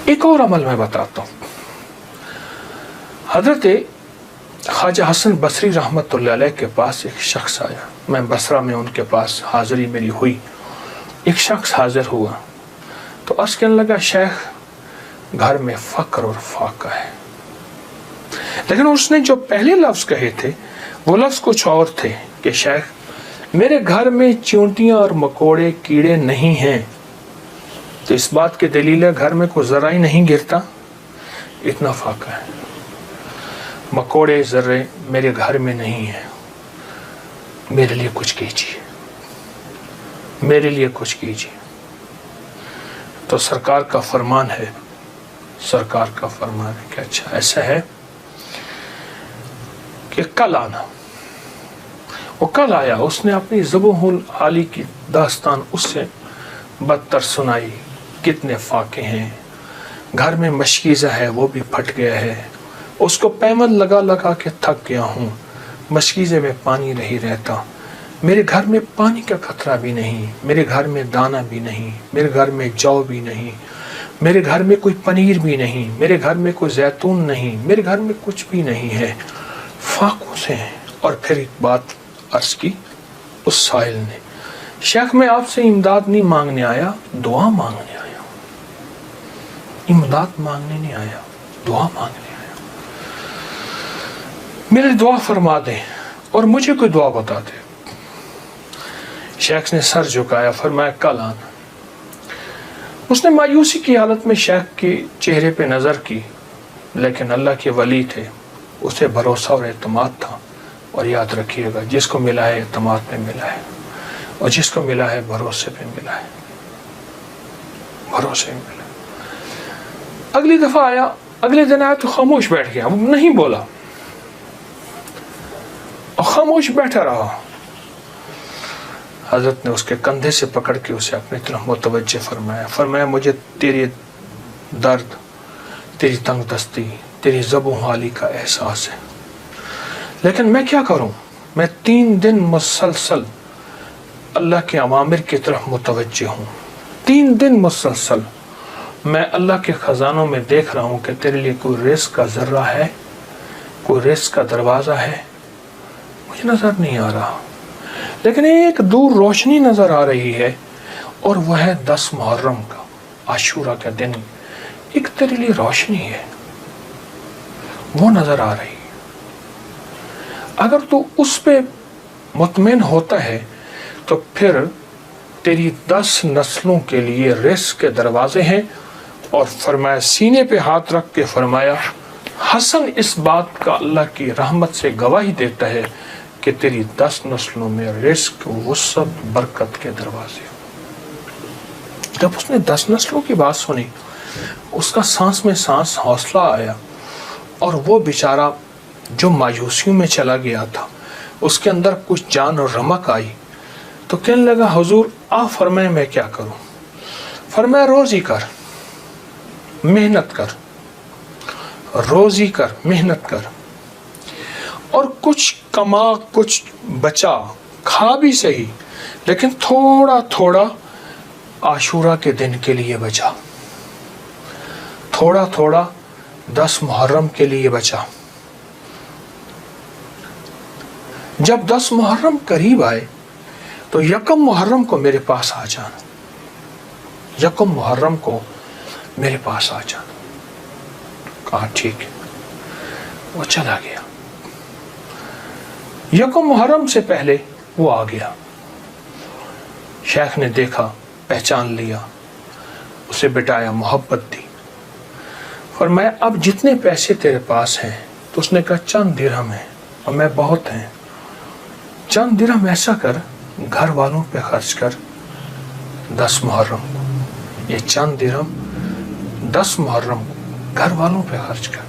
ایک اور عمل میں بتاتا ہوں. حضرت خواجہ حسن بصری رحمۃ اللہ علیہ کے پاس ایک شخص آیا. میں بصرہ میں ان کے پاس حاضری میری ہوئی. ایک شخص حاضر ہوا تو عرض کرنے لگا شیخ گھر میں فقر اور فاقہ ہے. لیکن اس نے جو پہلے لفظ کہے تھے وہ لفظ کچھ اور تھے کہ شیخ میرے گھر میں چونٹیاں اور مکوڑے کیڑے نہیں ہیں. تو اس بات کی دلیل ہے گھر میں کوئی ذرہ ہی نہیں گرتا. اتنا فاقہ ہے. مکوڑے ذرے میرے گھر میں نہیں ہیں. میرے لیے کچھ کیجیے, میرے لیے کچھ کیجیے. تو سرکار کا فرمان ہے, سرکار کا فرمان ہے کہ اچھا ایسا ہے کہ کل آنا. وہ کل آیا. اس نے اپنی ذبح العالی کی داستان اس سے بدتر سنائی. کتنے فاقے ہیں, گھر میں مشکیزہ ہے وہ بھی پھٹ گیا ہے. اس کو پیمن لگا لگا کے تھک گیا ہوں. مشکیزے میں پانی نہیں رہتا. میرے گھر میں پانی کا قطرہ بھی نہیں. میرے گھر میں دانہ بھی نہیں. میرے گھر میں جو بھی نہیں. میرے گھر میں کوئی پنیر بھی نہیں. میرے گھر میں کوئی زیتون نہیں. میرے گھر میں کچھ بھی نہیں ہے. فاقوں سے ہیں. اور پھر ایک بات عرض کی اس سائل نے, شیخ میں آپ سے امداد نہیں مانگنے آیا, دعا مانگنے آیا. امداد مانگنے نہیں آیا, دعا مانگنے آیا. میرے دعا فرما دیں اور مجھے کوئی دعا بتا دے. شیخ نے سر جھکایا, فرمایا کل آنا. اس نے مایوسی کی حالت میں شیخ کے چہرے پہ نظر کی, لیکن اللہ کے ولی تھے, اسے بھروسہ اور اعتماد تھا. اور یاد رکھیے گا جس کو ملا ہے اعتماد پہ ملا ہے, اور جس کو ملا ہے بھروسے پہ ملا ہے. بھروسے پہ ملا. اگلی دفعہ آیا, اگلے دن آیا تو خاموش بیٹھ گیا, وہ نہیں بولا اور خاموش بیٹھا رہا. حضرت نے اس کے کندھے سے پکڑ کے اسے اپنی طرف متوجہ فرمایا. فرمایا مجھے تیری درد, تیری تنگ دستی, تیری ذبح حالی کا احساس ہے, لیکن میں کیا کروں. میں 3 دن مسلسل اللہ کے اوامر کی طرف متوجہ ہوں. 3 دن مسلسل میں اللہ کے خزانوں میں دیکھ رہا ہوں کہ تیرے لیے کوئی رزق کا ذرہ ہے, کوئی رزق کا دروازہ ہے. مجھے نظر نہیں آ رہا, لیکن ایک دور روشنی نظر آ رہی ہے, اور وہ ہے 10 محرم کا عاشورہ کا دن. ایک تیرے لیے روشنی ہے, وہ نظر آ رہی ہے. اگر تو اس پہ مطمئن ہوتا ہے تو پھر تیری 10 نسلوں کے لیے رزق کے دروازے ہیں. اور فرمایا, سینے پہ ہاتھ رکھ کے فرمایا, حسن اس بات کا اللہ کی رحمت سے گواہی دیتا ہے کہ تیری 10 نسلوں میں رزق, وسعت, برکت کے دروازے. جب اس نے 10 نسلوں کی بات سنی, اس کا سانس میں سانس حوصلہ آیا, اور وہ بیچارہ جو مایوسیوں میں چلا گیا تھا اس کے اندر کچھ جان اور رمق آئی. تو کہنے لگا حضور آپ فرمائیں میں کیا کروں. فرمایا روزی کر, محنت کر, روزی کر, محنت کر, اور کچھ کما, کچھ بچا, کھا بھی صحیح, لیکن تھوڑا تھوڑا عاشورہ کے دن کے لیے بچا, تھوڑا تھوڑا 10 محرم کے لیے بچا. جب 10 محرم قریب آئے تو 1 محرم کو میرے پاس آ جانا, 1 محرم کو میرے پاس آ جانا. کہا ٹھیک ہے. وہ چلا گیا. 1 محرم سے پہلے وہ آ گیا. شیخ نے دیکھا, پہچان لیا, اسے بٹایا, محبت دی. فرمایا اب جتنے پیسے تیرے پاس ہیں. تو اس نے کہا چند درہم ہیں, اور میں بہت ہیں. چند درہم ایسا کر گھر والوں پہ خرچ کر 10 محرم کو. یہ چند درہم 10 محرم کو گھر والوں پہ خرچ کر.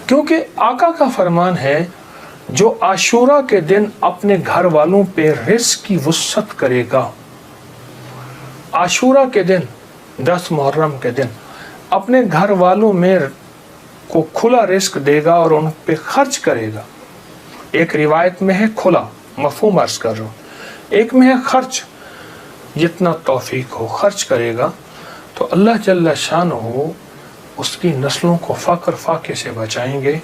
کیونکہ آقا کا فرمان ہے جو عاشورہ کے دن اپنے گھر والوں پہ رزق کی وسعت کرے گا, عاشورہ کے دن 10 محرم کے دن اپنے گھر والوں میں کو کھلا رزق دے گا اور ان پہ خرچ کرے گا. ایک روایت میں ہے کھلا, مفہوم عرض کر رہا ہوں, ایک میں ہے خرچ, جتنا توفیق ہو خرچ کرے گا. تو اللہ جل شانہ اس کی نسلوں کو فقر فاقے سے بچائیں گے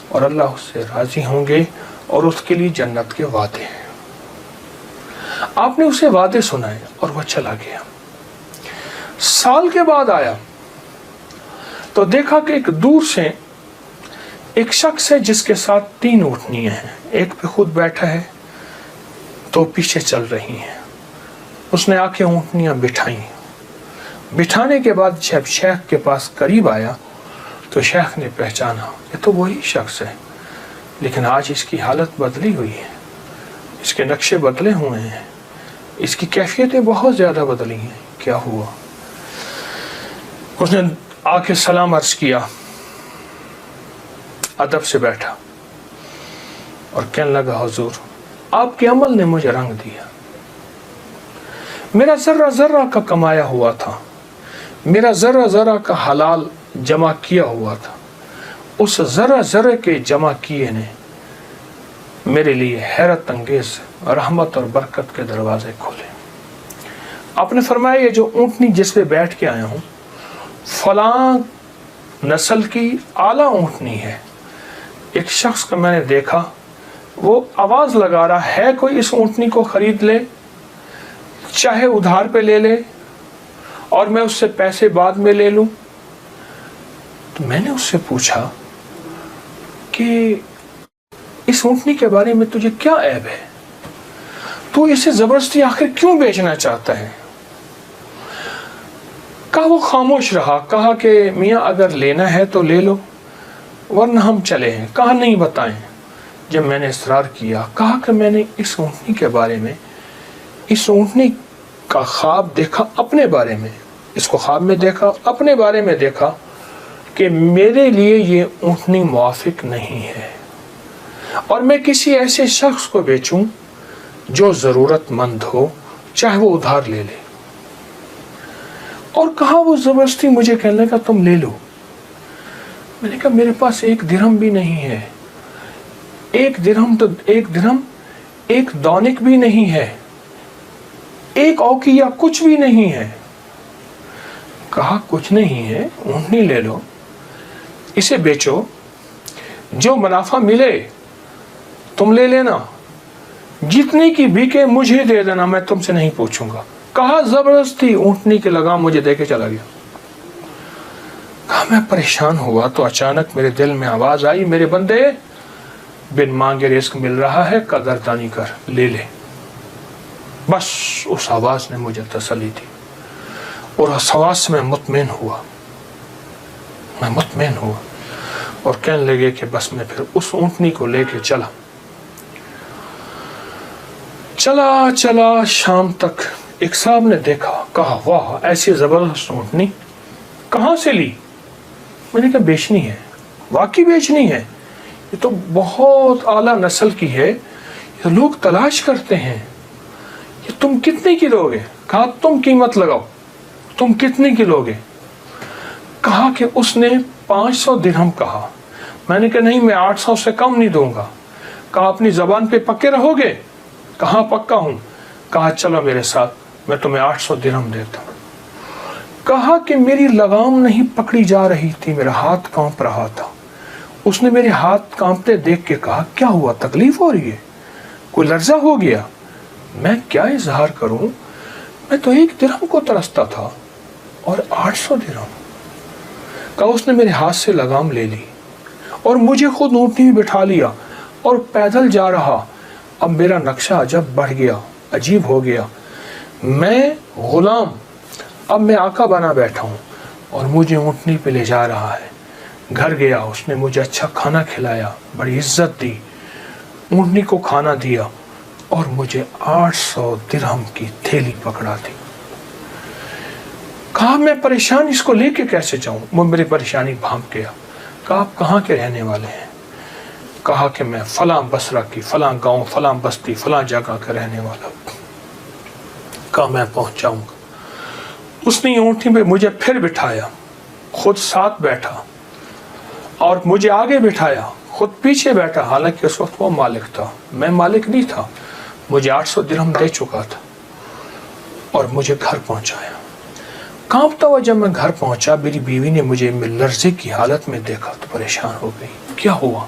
اور اللہ اس سے راضی ہوں گے اور اس کے لیے جنت کے وعدے ہیں۔ آپ نے اسے وعدے سنائے اور وہ چلا گیا۔ سال کے بعد آیا تو دیکھا کہ ایک دور سے ایک شخص ہے جس کے ساتھ 3 اونٹنیاں ہیں، ایک پہ خود بیٹھا ہے، 2 پیچھے چل رہی ہیں۔ اس نے آ کے اونٹنیاں بٹھائیں، بٹھانے کے بعد جب شیخ کے پاس قریب آیا تو شیخ نے پہچانا یہ تو وہی شخص ہے، لیکن آج اس کی حالت بدلی ہوئی ہے، اس کے نقشے بدلے ہوئے ہیں، اس کی کیفیتیں بہت زیادہ بدلی ہیں، کیا ہوا؟ اس نے آ کے سلام عرض کیا، ادب سے بیٹھا اور کہنے لگا حضور آپ کے عمل نے مجھے رنگ دیا، میرا ذرہ ذرہ کا کمایا ہوا تھا، میرا ذرہ ذرہ کا حلال جمع کیا ہوا تھا، اس ذرہ ذرہ کے جمع کیے نے میرے لیے حیرت انگیز رحمت اور برکت کے دروازے کھولے۔ آپ نے فرمایا یہ جو اونٹنی جس پہ بیٹھ کے آیا ہوں فلاں نسل کی اعلیٰ اونٹنی ہے، ایک شخص کو میں نے دیکھا وہ آواز لگا رہا ہے کوئی اس اونٹنی کو خرید لے، چاہے ادھار پہ لے لے اور میں اس سے پیسے بعد میں لے لوں۔ تو میں نے اس سے پوچھا کہ اس اونٹنی کے بارے میں تجھے کیا عیب ہے، تو اسے زبردستی آخر کیوں بیچنا چاہتا ہے؟ کہا وہ خاموش رہا، کہا کہ میاں اگر لینا ہے تو لے لو ورنہ ہم چلے ہیں۔ کہا نہیں بتائیں۔ جب میں نے اصرار کیا کہا کہ میں نے اس اونٹنی کے بارے میں، اس اونٹنی کا خواب دیکھا اپنے بارے میں، اس کو خواب میں دیکھا اپنے بارے میں دیکھا کہ میرے لیے یہ اونٹنی موافق نہیں ہے اور میں کسی ایسے شخص کو بیچوں جو ضرورت مند ہو، چاہے وہ ادھار لے لے۔ اور کہا وہ زبردستی مجھے کہنے لگا تم لے لو۔ میں نے کہا میرے پاس 1 درہم بھی نہیں ہے، 1 درہم تو 1 درہم 1 دونک بھی نہیں ہے، 1 اوقیہ کچھ بھی نہیں ہے۔ کہا کچھ نہیں ہے، اونٹنی لے لو، اسے بیچو، جو منافع ملے تم لے لینا، جتنی کی بکے مجھے دے دینا، میں تم سے نہیں پوچھوں گا۔ کہا زبردستی اونٹنی کے لگام مجھے دے کے چلا گیا۔ کہا میں پریشان ہوا تو اچانک میرے دل میں آواز آئی، میرے بندے بن مانگے رزق مل رہا ہے، قدردانی کر، لے لے۔ بس اس آواز نے مجھے تسلی دی اور اس آواز سے میں مطمئن ہوا اور کہنے لگے کہ بس میں پھر اس اونٹنی کو لے کے چلا شام تک۔ ایک صاحب نے دیکھا، کہا واہ ایسی زبردست اونٹنی کہاں سے لی؟ میں نے کہا بیچنی ہے، واقعی بیچنی ہے، یہ تو بہت اعلیٰ نسل کی ہے، یہ لوگ تلاش کرتے ہیں، یہ تم کتنے کی لوگے؟ کہا تم قیمت لگاؤ، تم کتنے کی لوگے؟ کہا کہ اس نے 500 درہم کہا۔ میں نے کہا نہیں میں 800 سے کم نہیں دوں گا۔ کہا اپنی زبان پہ پکے رہو گے؟ کہاں پکا ہوں۔ کہا چلو میرے ساتھ، میں تمہیں 800 درہم دیتا ہوں۔ کہا کہ میری لگام نہیں پکڑی جا رہی تھی، میرا ہاتھ کانپ رہا تھا۔ اس نے میرے ہاتھ کانپتے دیکھ کے کہا کیا ہوا، تکلیف ہو رہی ہے، کوئی لرزہ ہو گیا؟ میں کیا اظہار کروں، میں تو 1 درہم کو ترستا تھا اور 800 درہم۔ کہا اس نے میرے ہاتھ سے لگام لے لی اور مجھے خود اونٹنی میں بٹھا لیا اور پیدل جا رہا۔ اب میرا نقشہ عجب بڑھ گیا، عجیب ہو گیا، میں غلام اب میں آقا بنا بیٹھا ہوں اور مجھے اونٹنی پہ لے جا رہا ہے۔ گھر گیا، اس نے مجھے اچھا کھانا کھلایا، بڑی عزت دی، اونٹنی کو کھانا دیا اور مجھے 800 درہم کی تھیلی پکڑا دی۔ کہا میں پریشان اس کو لے کے کیسے جاؤں؟ وہ میری پریشانی بھانپ گیا۔ کہا آپ کہاں کے رہنے والے ہیں؟ کہا کہ میں فلاں بصرہ کی، فلاں گاؤں، فلاں بستی، فلاں جگہ کا رہنے والا ہوں۔ کہا میں پہنچ جاؤں گا۔ اس نے اونٹنی پہ مجھے پھر بٹھایا، خود ساتھ بیٹھا اور مجھے آگے بٹھایا، خود پیچھے بیٹھا، حالانکہ اس وقت وہ مالک تھا، میں مالک نہیں تھا۔ مجھے 800 درہم دے چکا تھا اور مجھے گھر پہنچایا۔ کانپتا ہوا جب میں گھر پہنچا، میری بیوی نے مجھے لرزے کی حالت میں دیکھا تو پریشان ہو گئی، کیا ہوا؟